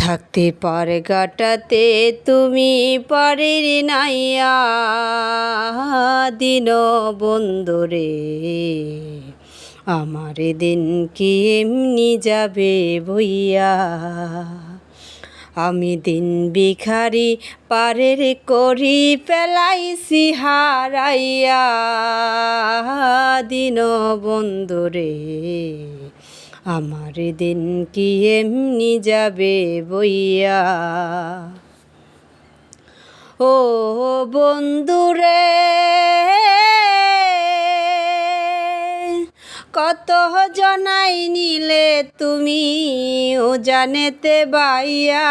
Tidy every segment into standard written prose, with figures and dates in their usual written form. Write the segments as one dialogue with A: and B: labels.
A: থাকতে পারে গাটাতে তুমি পারের নাইয়া দিন বন্ধুরে আমার দিন কি এমনি যাবে বইয়া আমি দিন ভিখারি পারের করি পেলাইছি হারাইয়া দিন বন্ধুরে আমার দিন কি এমনি যাবে বইয়া ও বন্ধুরে কত জনাই নিলে তুমি ও জানেতে বাইয়া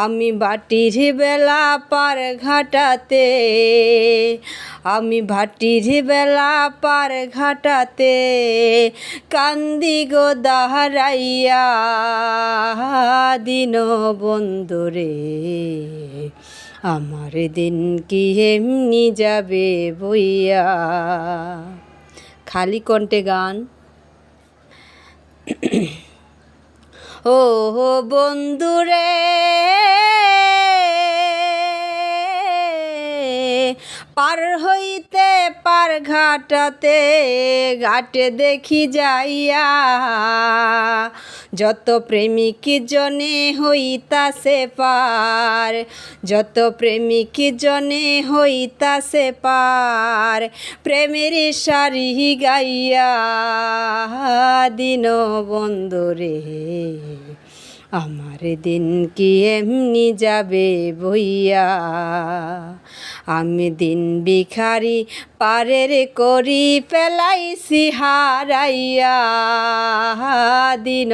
A: আমি বাটির বেলা পার ঘাটাতে আমি ভাটির বেলা পার ঘাটাতে কান্দি গো দাহারাইয়া দিন বন্ধুরে আমার দিন কি এমনি যাবে বইয়া। খালি কণ্ঠে গান। ও বন্ধুরে পার হইতে পার ঘাটাতে ঘাটে দেখি যাইয়া যত প্রেমিক জনে হইতাছে পার যত প্রেমিক জনে হইতাছে পার প্রেমের সারি গাইয়া দিন বন্ধুরে আমার দিন কি এমনি যাবে বইয়া আমি দিন ভিখারি পারের করি পেলাইছি হারাইয়া দিন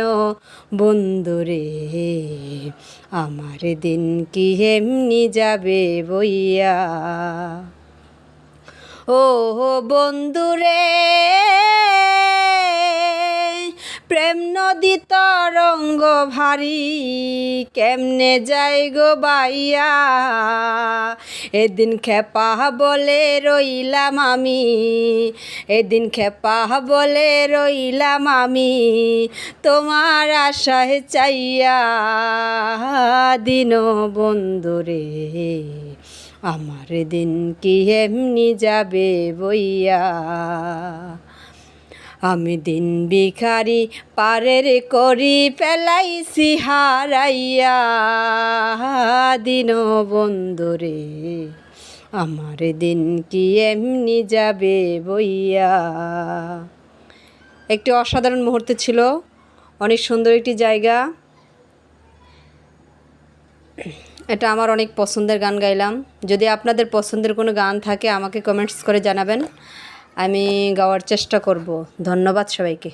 A: বন্ধুরে আমার দিন কি এমনি যাবে বইয়া। ও বন্ধুরে প্রেম নদী তরঙ্গ ভারী কেমনে যাই গো বাইয়া এদিন খেপা বলে রইলাম আমি এদিন খেপা বলে রইলাম আমি তোমার আশায় চাইয়া দিন বন্ধুরে আমার দিন কি এমনি যাবে বইয়া আমি দিন ভিখারি পারের করি পেলাইছি হারাইয়া দিন বন্ধুরে আমার দিন কি এমনি যাবে বইয়া। একটি অসাধারণ মুহূর্ত ছিল, অনেক সুন্দর একটি জায়গা। এটা আমার অনেক পছন্দের গান গাইলাম। যদি আপনাদের পছন্দের কোনো গান থাকে আমাকে কমেন্টস করে জানাবেন, আমি গাওয়ার চেষ্টা করব। ধন্যবাদ সবাইকে।